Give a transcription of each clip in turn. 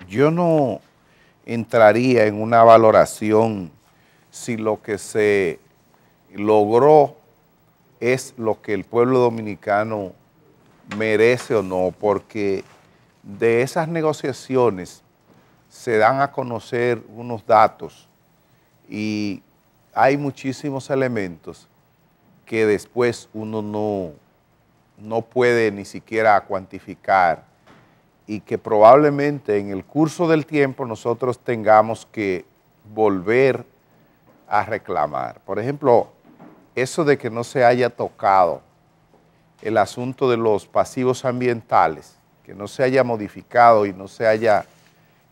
Yo no entraría en una valoración si lo que se logró es lo que el pueblo dominicano merece o no, porque de esas negociaciones se dan a conocer unos datos y hay muchísimos elementos que después uno no puede ni siquiera cuantificar y que probablemente en el curso del tiempo nosotros tengamos que volver a reclamar. Por ejemplo, eso de que no se haya tocado el asunto de los pasivos ambientales, que no se haya modificado y no se haya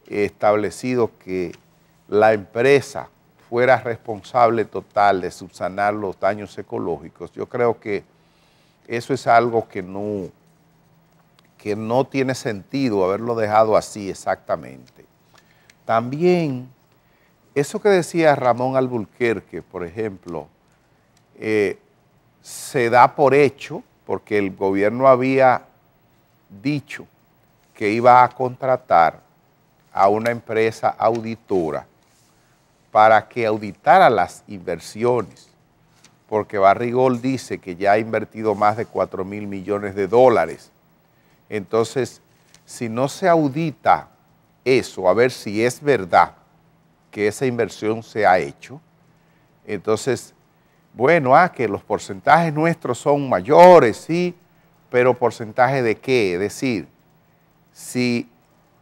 establecido que la empresa fuera responsable total de subsanar los daños ecológicos. Yo creo que eso es algo que no tiene sentido haberlo dejado así exactamente. También, eso que decía Ramón Alburquerque, por ejemplo, se da por hecho porque el gobierno había dicho que iba a contratar a una empresa auditora para que auditara las inversiones, porque Barrigol dice que ya ha invertido más de 4.000 millones de dólares. Entonces, si no se audita eso, a ver si es verdad que esa inversión se ha hecho, entonces, bueno, que los porcentajes nuestros son mayores, sí, pero ¿porcentaje de qué? Es decir, si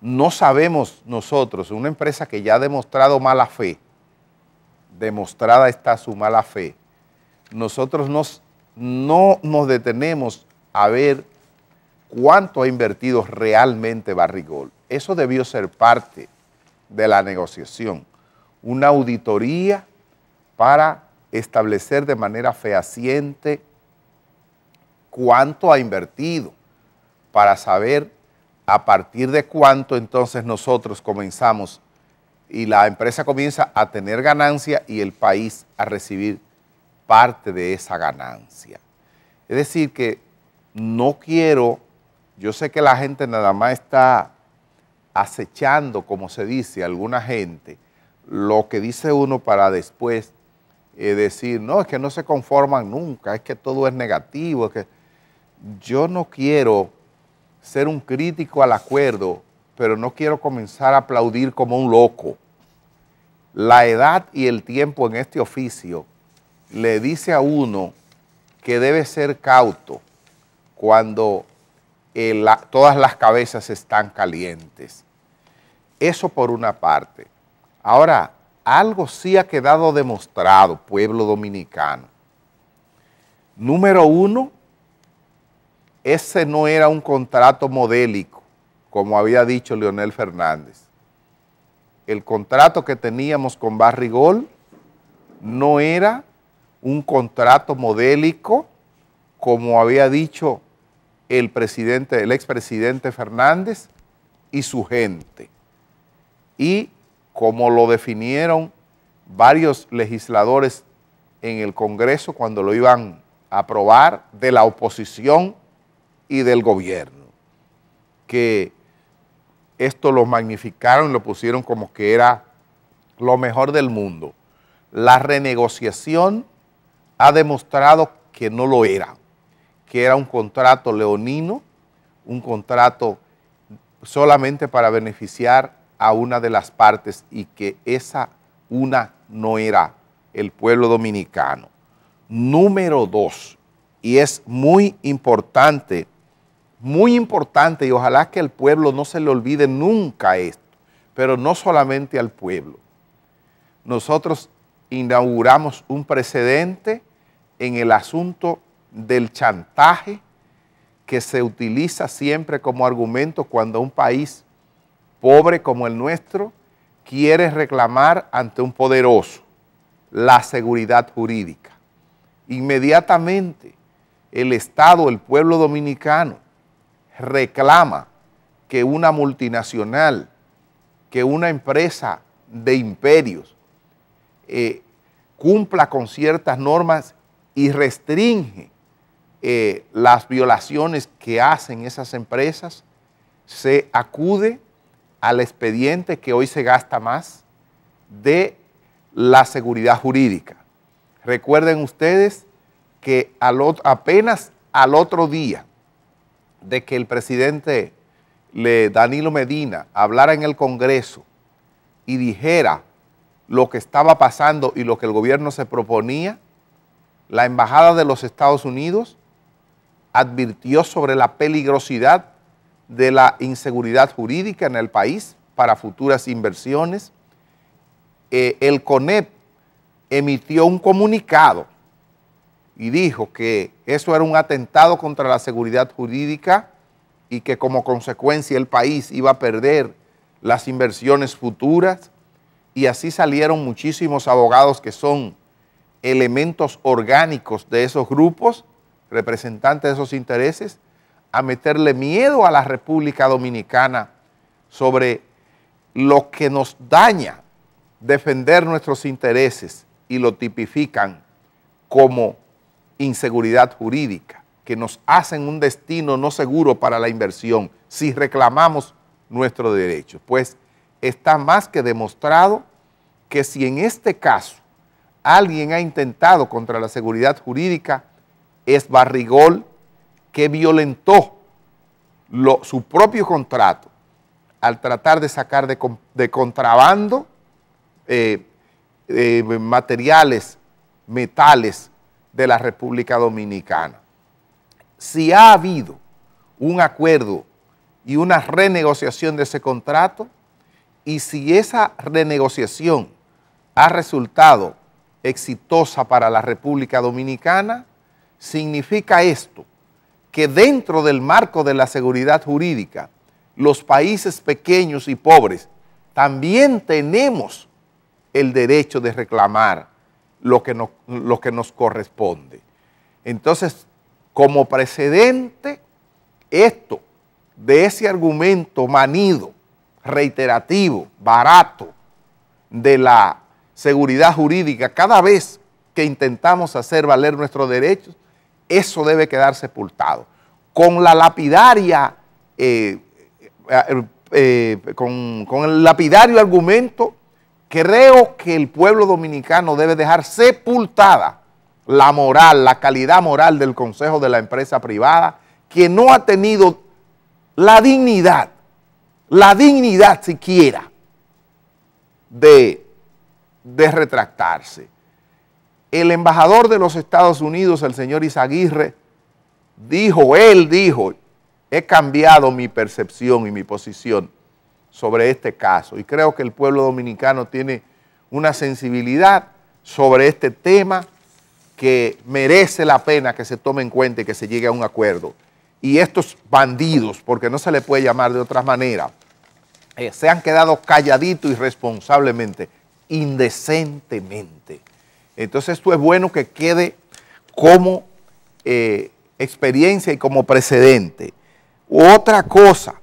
no sabemos nosotros, una empresa que ya ha demostrado mala fe, demostrada está su mala fe, nosotros no nos detenemos a ver cuánto ha invertido realmente Barrigol. Eso debió ser parte de la negociación, una auditoría para establecer de manera fehaciente cuánto ha invertido, para saber a partir de cuánto entonces nosotros comenzamos y la empresa comienza a tener ganancia y el país a recibir parte de esa ganancia. Es decir que no quiero, yo sé que la gente nada más está acechando, como se dice, alguna gente, lo que dice uno para después decir, no, es que no se conforman nunca, es que todo es negativo, es que yo no quiero ser un crítico al acuerdo, pero no quiero comenzar a aplaudir como un loco. La edad y el tiempo en este oficio le dice a uno que debe ser cauto cuando todas las cabezas están calientes. Eso por una parte. Ahora, algo sí ha quedado demostrado, pueblo dominicano. Número uno, ese no era un contrato modélico, como había dicho Leonel Fernández. El contrato que teníamos con Barrigol no era un contrato modélico, como había dicho el expresidente Fernández y su gente. Y como lo definieron varios legisladores en el Congreso cuando lo iban a aprobar, de la oposición y del gobierno, que esto lo magnificaron y lo pusieron como que era lo mejor del mundo. La renegociación ha demostrado que no lo era, que era un contrato leonino, un contrato solamente para beneficiar a una de las partes y que esa una no era el pueblo dominicano. Número dos, y es muy importante y ojalá que al pueblo no se le olvide nunca esto, pero no solamente al pueblo. Nosotros inauguramos un precedente en el asunto del chantaje que se utiliza siempre como argumento cuando un país pobre como el nuestro quiere reclamar ante un poderoso la seguridad jurídica. Inmediatamente el Estado, el pueblo dominicano, reclama que una multinacional, que una empresa de imperios cumpla con ciertas normas y restringe las violaciones que hacen esas empresas, se acude al expediente que hoy se gasta más de la seguridad jurídica. Recuerden ustedes que apenas al otro día de que el presidente Danilo Medina hablara en el Congreso y dijera lo que estaba pasando y lo que el gobierno se proponía, la Embajada de los Estados Unidos advirtió sobre la peligrosidad de la inseguridad jurídica en el país para futuras inversiones. El CONEP emitió un comunicado y dijo que eso era un atentado contra la seguridad jurídica y que como consecuencia el país iba a perder las inversiones futuras, y así salieron muchísimos abogados que son elementos orgánicos de esos grupos, representantes de esos intereses, a meterle miedo a la República Dominicana sobre lo que nos daña defender nuestros intereses, y lo tipifican como inseguridad jurídica, que nos hacen un destino no seguro para la inversión si reclamamos nuestros derechos. Pues está más que demostrado que si en este caso alguien ha intentado contra la seguridad jurídica, es Barrigol, que violentó su propio contrato al tratar de sacar de contrabando materiales, metales de la República Dominicana. Si ha habido un acuerdo y una renegociación de ese contrato, y si esa renegociación ha resultado exitosa para la República Dominicana, significa esto, que dentro del marco de la seguridad jurídica, los países pequeños y pobres también tenemos el derecho de reclamar lo que nos corresponde. Entonces, como precedente, esto de ese argumento manido, reiterativo, barato, de la seguridad jurídica, cada vez que intentamos hacer valer nuestros derechos, eso debe quedar sepultado. Con la lapidaria, con el lapidario argumento, creo que el pueblo dominicano debe dejar sepultada la moral, la calidad moral del Consejo de la Empresa Privada, que no ha tenido la dignidad siquiera de retractarse. El embajador de los Estados Unidos, el señor Izaguirre, él dijo, he cambiado mi percepción y mi posición sobre este caso, y creo que el pueblo dominicano tiene una sensibilidad sobre este tema que merece la pena que se tome en cuenta y que se llegue a un acuerdo. Y estos bandidos, porque no se les puede llamar de otra manera, se han quedado calladitos irresponsablemente, indecentemente. Entonces esto es bueno que quede como experiencia y como precedente. Otra cosa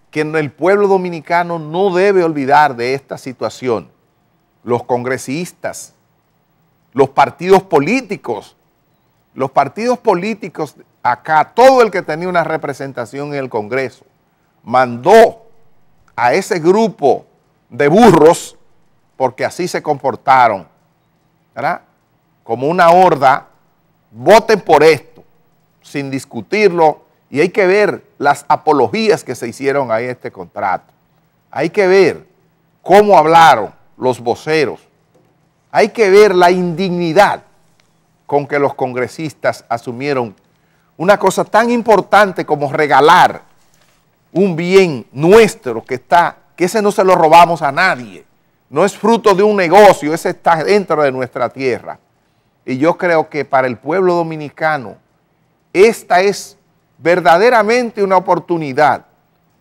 que el pueblo dominicano no debe olvidar de esta situación, los congresistas, los partidos políticos acá, todo el que tenía una representación en el Congreso, mandó a ese grupo de burros, porque así se comportaron, ¿verdad?, como una horda, voten por esto, sin discutirlo, y hay que ver las apologías que se hicieron a este contrato. Hay que ver cómo hablaron los voceros. Hay que ver la indignidad con que los congresistas asumieron una cosa tan importante como regalar un bien nuestro que ese no se lo robamos a nadie. No es fruto de un negocio, ese está dentro de nuestra tierra. Y yo creo que para el pueblo dominicano esta es verdaderamente una oportunidad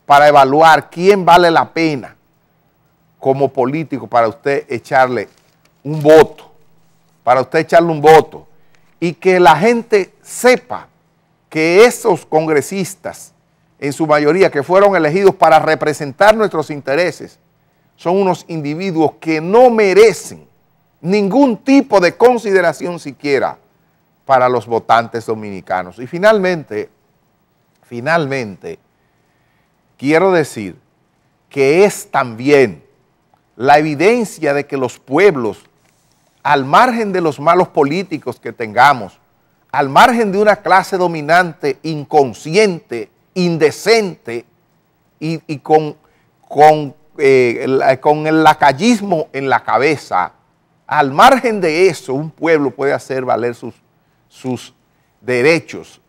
para evaluar quién vale la pena como político para usted echarle un voto, y que la gente sepa que esos congresistas, en su mayoría que fueron elegidos para representar nuestros intereses, son unos individuos que no merecen ningún tipo de consideración siquiera para los votantes dominicanos. Y finalmente, quiero decir que es también la evidencia de que los pueblos, al margen de los malos políticos que tengamos, al margen de una clase dominante inconsciente, indecente y con el lacayismo en la cabeza, al margen de eso, un pueblo puede hacer valer sus derechos.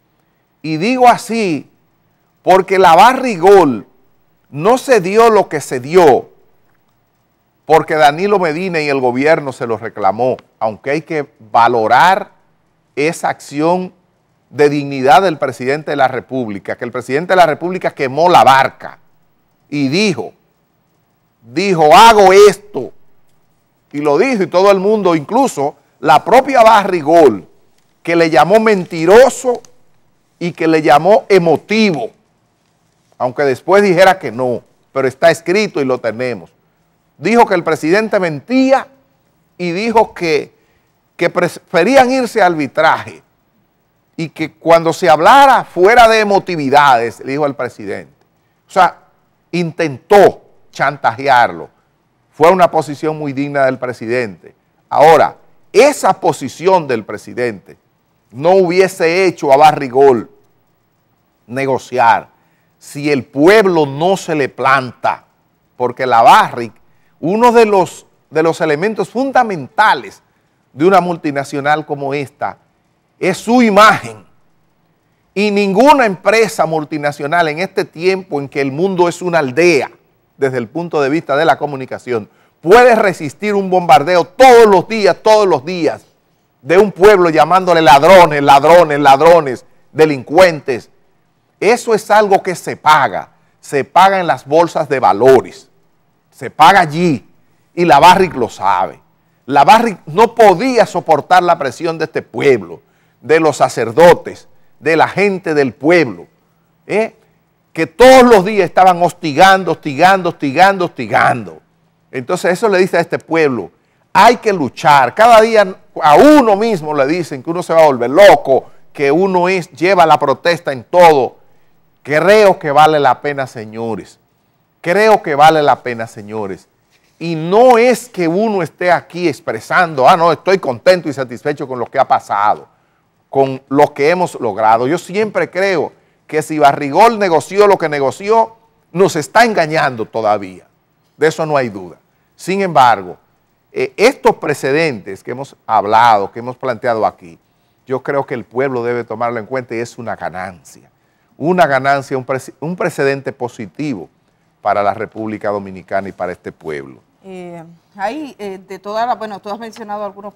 Y digo así porque la Barrigol no se dio lo que se dio porque Danilo Medina y el gobierno se lo reclamó, aunque hay que valorar esa acción de dignidad del presidente de la República, que el presidente de la República quemó la barca y dijo, hago esto, y lo dijo y todo el mundo, incluso la propia Barrigol, que le llamó mentiroso y que le llamó emotivo, aunque después dijera que no, pero está escrito y lo tenemos. Dijo que el presidente mentía y dijo que preferían irse a arbitraje y que cuando se hablara fuera de emotividades, le dijo al presidente. O sea, intentó chantajearlo. Fue una posición muy digna del presidente. Ahora, esa posición del presidente no hubiese hecho a Barrigol negociar si el pueblo no se le planta, porque la Barrick, uno de los elementos fundamentales de una multinacional como esta es su imagen, y ninguna empresa multinacional en este tiempo en que el mundo es una aldea desde el punto de vista de la comunicación puede resistir un bombardeo todos los días de un pueblo llamándole ladrones, ladrones, ladrones, delincuentes. Eso es algo que se paga en las bolsas de valores, se paga allí, y la Barrick lo sabe. La Barrick no podía soportar la presión de este pueblo, de los sacerdotes, de la gente del pueblo, que todos los días estaban hostigando. Entonces eso le dice a este pueblo, hay que luchar. Cada día a uno mismo le dicen que uno se va a volver loco, que uno lleva la protesta en todo. Creo que vale la pena, señores. Creo que vale la pena, señores. Y no es que uno esté aquí expresando, no, estoy contento y satisfecho con lo que ha pasado, con lo que hemos logrado. Yo siempre creo que si Barrigol negoció lo que negoció, nos está engañando todavía. De eso no hay duda. Sin embargo, estos precedentes que hemos hablado, que hemos planteado aquí, yo creo que el pueblo debe tomarlo en cuenta y es una ganancia, un precedente positivo para la República Dominicana y para este pueblo. Tú has mencionado algunos